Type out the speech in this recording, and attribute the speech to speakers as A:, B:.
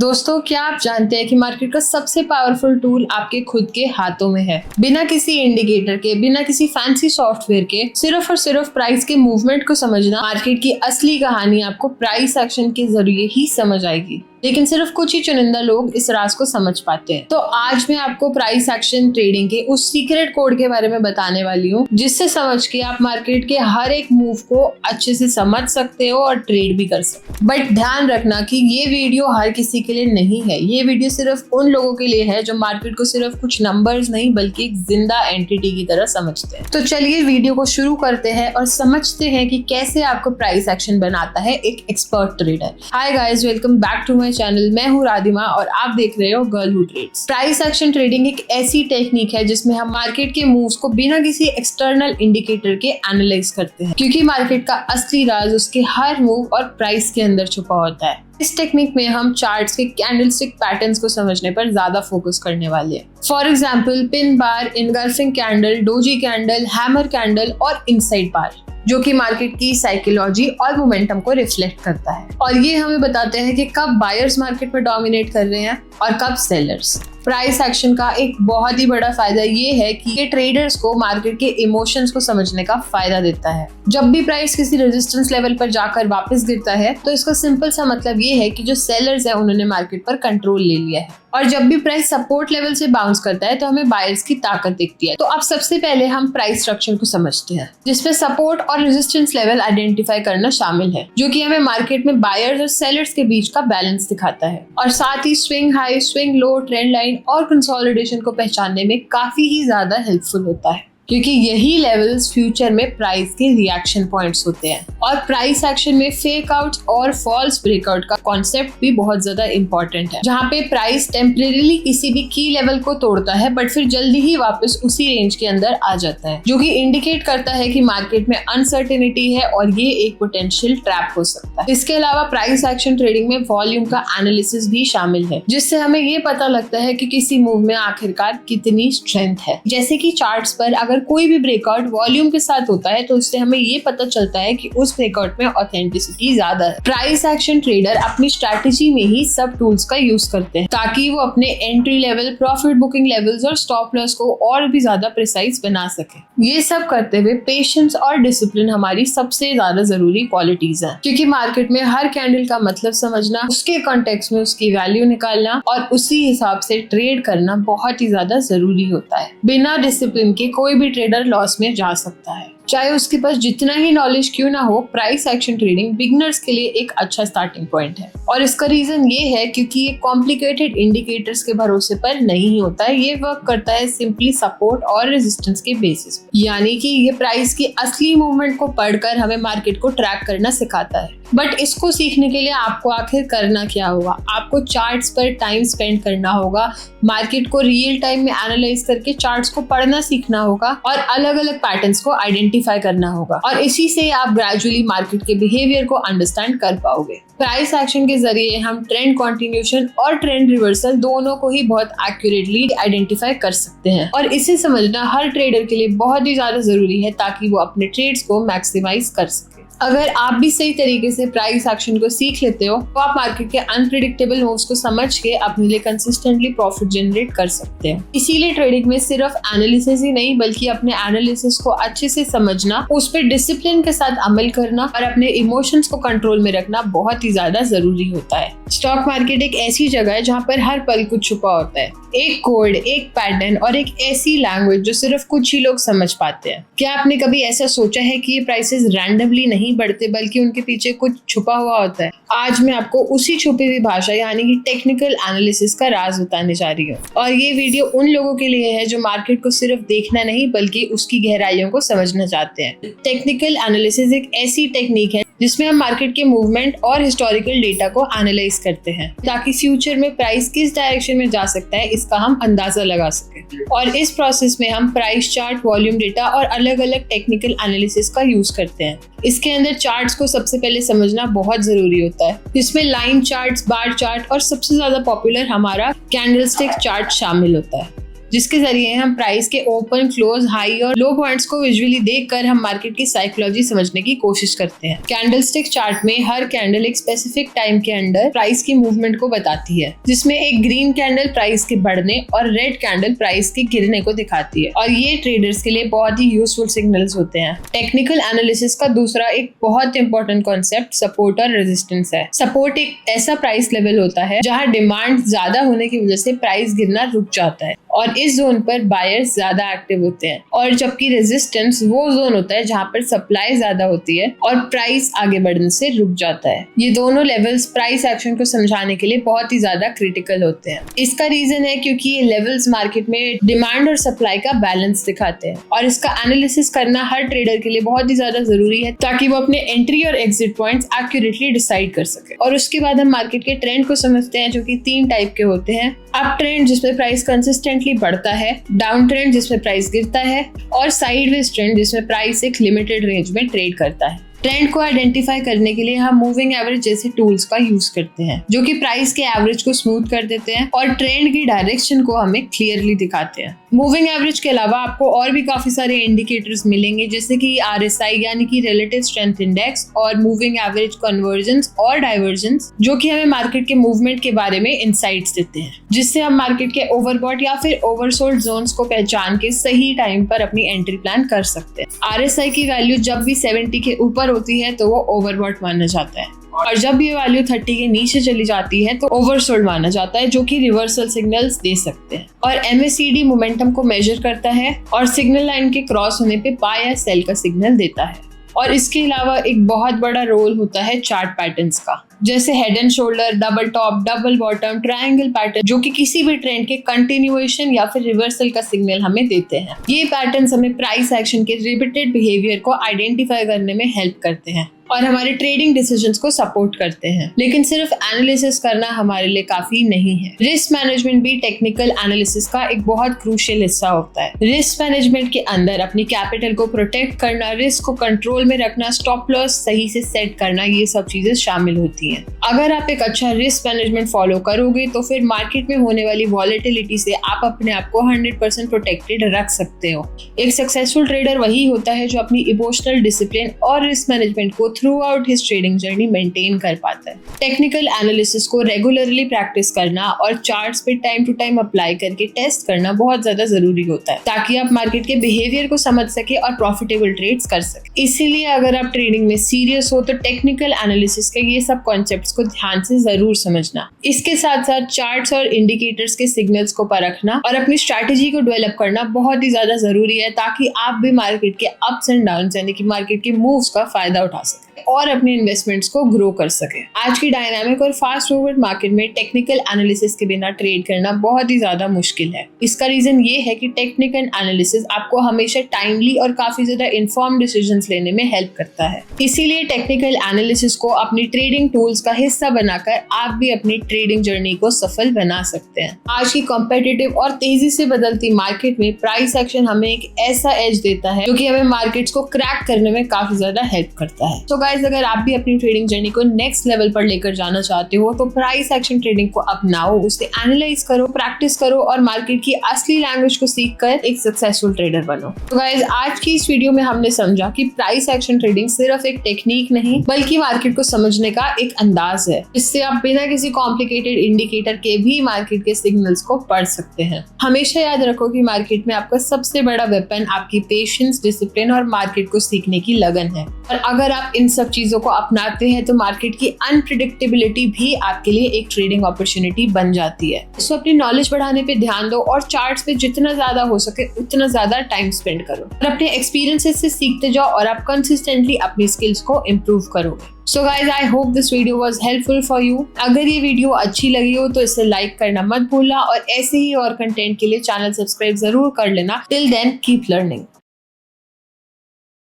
A: दोस्तों, क्या आप जानते हैं कि मार्केट का सबसे पावरफुल टूल आपके खुद के हाथों में है। बिना किसी इंडिकेटर के, बिना किसी फैंसी सॉफ्टवेयर के, सिर्फ और सिर्फ प्राइस के मूवमेंट को समझना। मार्केट की असली कहानी आपको प्राइस एक्शन के जरिए ही समझ आएगी, लेकिन सिर्फ कुछ ही चुनिंदा लोग इस राज को समझ पाते हैं। तो आज मैं आपको प्राइस एक्शन ट्रेडिंग के उस सीक्रेट कोड के बारे में बताने वाली हूँ, जिससे समझ के आप मार्केट के हर एक मूव को अच्छे से समझ सकते हो और ट्रेड भी कर सकते हो। बट ध्यान रखना कि ये वीडियो हर किसी के लिए नहीं है। ये वीडियो सिर्फ उन लोगों के लिए है जो मार्केट को सिर्फ कुछ नंबर्स नहीं बल्कि एक जिंदा एंटिटी की तरह समझते हैं। तो चलिए वीडियो को शुरू करते हैं और समझते हैं कि कैसे आपको प्राइस एक्शन बनाता है एक expert trader. Hi guys, welcome back to my channel. मैं हूँ राधिमा और आप देख रहे हो girl who trades. Price action trading एक ऐसी टेक्निक है जिसमें हम मार्केट के मूव्स को बिना किसी एक्सटर्नल इंडिकेटर के एनालाइज करते हैं, क्योंकि मार्केट का असली राज उसके हर मूव और प्राइस के अंदर छुपा होता है। इस टेक्निक में हम चार्ट्स के कैंडलस्टिक पैटर्न्स को समझने पर ज्यादा फोकस करने वाले हैं। For example, pin bar, engulfing candle, doji candle, hammer candle और इनसाइड बार, जो कि मार्केट की साइकोलॉजी और मोमेंटम को रिफ्लेक्ट करता है। और ये हमें बताते हैं कि कब बायर्स मार्केट में डोमिनेट कर रहे हैं और कब सेलर्स। प्राइस एक्शन का एक बहुत ही बड़ा फायदा ये है कि ये ट्रेडर्स को मार्केट के इमोशंस को समझने का फायदा देता है। जब भी प्राइस किसी रेजिस्टेंस लेवल पर जाकर वापस गिरता है तो इसका सिंपल सा मतलब ये है कि जो सेलर्स है उन्होंने मार्केट पर कंट्रोल ले लिया है। और जब भी प्राइस सपोर्ट लेवल से बाउंस करता है तो हमें बायर्स की ताकत दिखती है। तो अब सबसे पहले हम प्राइस स्ट्रक्चर को समझते हैं, जिसमें सपोर्ट और रेजिस्टेंस लेवल आइडेंटिफाई करना शामिल है, जो कि हमें मार्केट में बायर्स और सेलर्स के बीच का बैलेंस दिखाता है। और साथ ही swing high, swing low, trend line और कंसोलिडेशन को पहचानने में काफी ही ज्यादा हेल्पफुल होता है, क्योंकि यही लेवल्स फ्यूचर में प्राइस के रिएक्शन पॉइंट्स होते हैं। और प्राइस एक्शन में फेक आउट और फॉल्स ब्रेकआउट का कॉन्सेप्ट भी बहुत ज्यादा इंपॉर्टेंट है, जहाँ पे प्राइस टेम्परेरीली किसी भी की लेवल को तोड़ता है बट फिर जल्दी ही वापस उसी रेंज के अंदर आ जाता है, जो कि इंडिकेट करता है कि मार्केट में अनसर्टेनिटी है और ये एक पोटेंशियल ट्रैप हो सकता है। इसके अलावा प्राइस एक्शन ट्रेडिंग में वॉल्यूम का एनालिसिस भी शामिल है, जिससे हमें ये पता लगता है कि किसी मूव में आखिरकार कितनी स्ट्रेंथ है। जैसे कि चार्ट्स पर अगर कोई भी ब्रेकआउट वॉल्यूम के साथ होता है तो उससे हमें ये पता चलता है कि उस ब्रेकआउट में ऑथेंटिसिटी ज्यादा है। प्राइस एक्शन ट्रेडर अपनी स्ट्रैटेजी में ही सब टूल्स का यूज करते हैं ताकि वो अपने entry level, profit booking levels और स्टॉप लॉस को और भी ज्यादा प्रिसाइज बना सके। ये सब करते हुए पेशेंस और डिसिप्लिन हमारी सबसे ज्यादा जरूरी क्वालिटीज हैं, क्योंकि मार्केट में हर कैंडल का मतलब समझना, उसके कॉन्टेक्स्ट में उसकी वैल्यू निकालना और उसी हिसाब से ट्रेड करना बहुत ही ज्यादा जरूरी होता है। बिना डिसिप्लिन के कोई भी ट्रेडर लॉस में जा सकता है, चाहे उसके पास जितना ही नॉलेज क्यों ना हो। प्राइस एक्शन ट्रेडिंग बिगिनर्स के लिए एक अच्छा स्टार्टिंग पॉइंट है, और इसका रीजन ये है क्योंकि ये कॉम्प्लिकेटेड इंडिकेटर्स के भरोसे पर नहीं होता है। ये वर्क करता है सिंपली सपोर्ट और रेजिस्टेंस के बेसिस पे, यानी कि ये प्राइस की असली मूवमेंट को पढ़कर हमें मार्केट को ट्रैक करना सिखाता है। बट इसको सीखने के लिए आपको आखिर करना क्या होगा? आपको चार्ट्स पर टाइम स्पेंड करना होगा, मार्केट को रियल टाइम में एनालाइज करके चार्ट्स को पढ़ना सीखना होगा और अलग अलग पैटर्न्स को आइडेंटिफाई करना होगा, और इसी से आप ग्रेजुअली मार्केट के बिहेवियर को अंडरस्टैंड कर पाओगे। प्राइस एक्शन के जरिए हम ट्रेंड कंटिन्यूएशन और ट्रेंड रिवर्सल दोनों को ही बहुत एक्यूरेटली आइडेंटिफाई कर सकते हैं, और इसे समझना हर ट्रेडर के लिए बहुत ही ज्यादा जरूरी है ताकि वो अपने ट्रेड्स को मैक्सिमाइज कर सके। अगर आप भी सही तरीके से प्राइस एक्शन को सीख लेते हो तो आप मार्केट के अनप्रेडिक्टेबल मूव्स को समझ के अपने लिए कंसिस्टेंटली प्रॉफिट जनरेट कर सकते हैं। इसीलिए ट्रेडिंग में सिर्फ एनालिसिस ही नहीं बल्कि अपने एनालिसिस को अच्छे से समझना, उस पर डिसिप्लिन के साथ अमल करना और अपने इमोशंस को कंट्रोल में रखना बहुत ही ज्यादा जरूरी होता है। स्टॉक मार्केट एक ऐसी जगह है जहाँ पर हर पल कुछ छुपा होता है, एक कोड, एक पैटर्न और एक ऐसी लैंग्वेज जो सिर्फ कुछ ही लोग समझ पाते हैं। क्या आपने कभी ऐसा सोचा है कि ये प्राइसेस रैंडमली नहीं बढ़ते बल्कि उनके पीछे कुछ छुपा हुआ होता है? आज मैं आपको उसी छुपी हुई भाषा यानी कि टेक्निकल एनालिसिस का राज बताने जा रही हूँ, और ये वीडियो उन लोगों के लिए है जो मार्केट को सिर्फ देखना नहीं बल्कि उसकी गहराइयों को समझना चाहते हैं। टेक्निकल एनालिसिस एक ऐसी टेक्निक है जिसमें हम मार्केट के मूवमेंट और हिस्टोरिकल डेटा को एनालाइज करते हैं ताकि फ्यूचर में प्राइस किस डायरेक्शन में जा सकता है इसका हम अंदाजा लगा सकें। और इस प्रोसेस में हम प्राइस चार्ट, वॉल्यूम डेटा और अलग अलग टेक्निकल एनालिसिस का यूज करते हैं। इसके अंदर चार्ट्स को सबसे पहले समझना बहुत जरूरी होता है, जिसमें लाइन चार्ट्स, बार चार्ट और सबसे ज्यादा पॉपुलर हमारा कैंडलस्टिक चार्ट शामिल होता है। जिसके जरिए हम प्राइस के ओपन, क्लोज, हाई और लो पॉइंट्स को विजुअली देखकर हम मार्केट की साइकोलॉजी समझने की कोशिश करते हैं। कैंडलस्टिक चार्ट में हर कैंडल एक स्पेसिफिक टाइम के अंदर प्राइस की मूवमेंट को बताती है, जिसमें एक ग्रीन कैंडल प्राइस के बढ़ने और रेड कैंडल प्राइस के गिरने को दिखाती है, और ये ट्रेडर्स के लिए बहुत ही यूजफुल सिग्नल्स होते हैं। टेक्निकल एनालिसिस का दूसरा एक बहुत इंपॉर्टेंट कॉन्सेप्ट सपोर्ट और रेजिस्टेंस है। सपोर्ट एक ऐसा प्राइस लेवल होता है जहां डिमांड ज्यादा होने की वजह से प्राइस गिरना रुक जाता है और इस जोन पर बायर्स ज्यादा एक्टिव होते हैं, और जबकि रेजिस्टेंस वो जोन होता है जहां पर सप्लाई ज्यादा होती है और प्राइस आगे बढ़ने से रुक जाता है। ये दोनों लेवल्स प्राइस एक्शन को समझाने के लिए बहुत ही ज्यादा क्रिटिकल होते हैं। इसका रीजन है क्योंकि ये लेवल्स मार्केट में डिमांड और सप्लाई का बैलेंस दिखाते हैं, और इसका एनालिसिस करना हर ट्रेडर के लिए बहुत ही ज्यादा जरूरी है ताकि वो अपने एंट्री और एग्जिट पॉइंट्स एक्यूरेटली डिसाइड कर सके। और उसके बाद हम मार्केट के ट्रेंड को समझते हैं, जो कि 3 टाइप के होते हैं। अप ट्रेंड जिसमें प्राइस कंसिस्टेंटली बढ़ता है, डाउन ट्रेंड जिसमें प्राइस गिरता है, और साइडवेज ट्रेंड जिसमें प्राइस एक लिमिटेड रेंज में ट्रेड करता है। ट्रेंड को आइडेंटिफाई करने के लिए हम मूविंग एवरेज जैसे टूल्स का यूज करते हैं, जो कि प्राइस के एवरेज को स्मूथ कर देते हैं और ट्रेंड की डायरेक्शन को हमें क्लियरली दिखाते हैं। मूविंग एवरेज के अलावा आपको और भी काफी सारे इंडिकेटर्स मिलेंगे, जैसे कि RSI यानी कि रिलेटिव स्ट्रेंथ इंडेक्स, और मूविंग एवरेज कन्वर्जेंस और डाइवर्जेंस, जो कि हमें मार्केट के मूवमेंट के बारे में इंसाइट्स देते हैं, जिससे हम मार्केट के ओवरबॉट या फिर ओवरसोल्ड जोन्स को पहचान के सही टाइम पर अपनी एंट्री प्लान कर सकते हैं। RSI की वैल्यू जब भी 70 के ऊपर होती है तो वो ओवरबॉट माना जाता है, और जब ये वैल्यू 30 के नीचे चली जाती है तो ओवरसोल्ड माना जाता है, जो कि रिवर्सल सिग्नल्स दे सकते हैं। और MACD मोमेंटम को मेजर करता है और सिग्नल लाइन के क्रॉस होने पे बाय या सेल का सिग्नल देता है। और इसके अलावा एक बहुत बड़ा रोल होता है चार्ट पैटर्न्स का, जैसे head and shoulder, double top, double bottom, triangle pattern, जो कि किसी भी ट्रेंड के कंटिन्यूएशन या फिर रिवर्सल का सिग्नल हमें देते हैं। ये पैटर्न्स हमें प्राइस एक्शन के रिपीटेड बिहेवियर को आइडेंटिफाई करने में हेल्प करते हैं और हमारे ट्रेडिंग डिसीजंस को सपोर्ट करते हैं। लेकिन सिर्फ एनालिसिस करना हमारे लिए काफी नहीं है। रिस्क मैनेजमेंट भी टेक्निकल एनालिसिस का एक बहुत क्रूशियल हिस्सा होता है। रिस्क मैनेजमेंट के अंदर अपनी कैपिटल को प्रोटेक्ट करना, रिस्क को कंट्रोल में रखना, स्टॉप लॉस सही से सेट करना, ये सब चीजें शामिल होती हैं। अगर आप एक अच्छा रिस्क मैनेजमेंट फॉलो करोगे तो फिर मार्केट में होने वाली वॉलेटिलिटी से आप अपने आप को 100% प्रोटेक्टेड रख सकते हो। एक सक्सेसफुल ट्रेडर वही होता है जो अपनी इमोशनल डिसिप्लिन और रिस्क मैनेजमेंट को through out his trading journey maintain कर पाता है। टेक्निकल एनालिसिस को रेगुलरली प्रैक्टिस करना और चार्ट्स पे टाइम टू टाइम अप्लाई करके टेस्ट करना बहुत ज्यादा जरूरी होता है, ताकि आप मार्केट के बिहेवियर को समझ सके और प्रॉफिटेबल ट्रेड्स कर सके। इसीलिए अगर आप ट्रेडिंग में सीरियस हो तो टेक्निकल एनालिसिस के ये सब कॉन्सेप्ट्स को ध्यान से जरूर समझना। इसके साथ साथ चार्ट्स और इंडिकेटर्स के सिग्नल्स को परखना और अपनी स्ट्रैटेजी को डेवलप करना बहुत ही ज्यादा जरूरी है, ताकि आप भी मार्केट के अप्स एंड डाउन्स यानी कि मार्केट के मूव्स का फायदा उठा सके और अपने इन्वेस्टमेंट्स को ग्रो कर सके। आज की डायनामिक और फास्ट फॉरवर्ड मार्केट में टेक्निकल एनालिसिस के बिना ट्रेड करना बहुत ही ज्यादा मुश्किल है। इसका रीजन ये है कि टेक्निकल एनालिसिस आपको हमेशा टाइमली और काफी ज्यादा इन्फॉर्म डिसीजंस लेने में हेल्प करता है। इसीलिए टेक्निकल एनालिसिस को अपनी ट्रेडिंग टूल्स का हिस्सा बनाकर आप भी अपनी ट्रेडिंग जर्नी को सफल बना सकते हैं। आज की कॉम्पिटिटिव और तेजी से बदलती मार्केट में प्राइस एक्शन हमें एक ऐसा एज देता है जो कि हमें मार्केट्स को क्रैक करने में काफी ज्यादा हेल्प करता है। तो गाइस, अगर आप भी अपनी ट्रेडिंग जर्नी को नेक्स्ट लेवल पर लेकर जाना चाहते हो तो प्राइस एक्शन ट्रेडिंग को अपनाओ, उसे एनालाइज करो, प्रैक्टिस करो और मार्केट की असली लैंग्वेज को सीखकर एक सक्सेसफुल ट्रेडर बनो। तो गाइस, आज की इस वीडियो में हमने समझा कि प्राइस एक्शन ट्रेडिंग सिर्फ एक टेक्निक नहीं बल्कि मार्केट को समझने का एक अंदाज है, जिससे आप बिना किसी कॉम्प्लिकेटेड इंडिकेटर के भी मार्केट के सिग्नल्स को पढ़ सकते हैं। हमेशा याद रखो कि मार्केट में आपका सबसे बड़ा वेपन आपकी पेशेंस, डिसिप्लिन और मार्केट को सीखने की लगन है, और अगर आप इन सब चीजों को अपनाते हैं तो मार्केट की अनप्रिडिक्टेबिलिटी भी आपके लिए एक ट्रेडिंग अपॉर्चुनिटी बन जाती है। सो अपनी नॉलेज बढ़ाने पे ध्यान दो और चार्ट्स पे जितना ज्यादा हो सके उतना ज्यादा टाइम स्पेंड करो और अपने एक्सपीरियंसेस से सीखते जाओ और आप कंसिस्टेंटली अपनी स्किल्स को इम्प्रूव करोगे। So guys, I hope this video was helpful for you. अगर ये वीडियो अच्छी लगी हो तो इसे लाइक करना मत भूलना और ऐसे ही और कंटेंट के लिए चैनल सब्सक्राइब जरूर कर लेना। Till then, keep learning.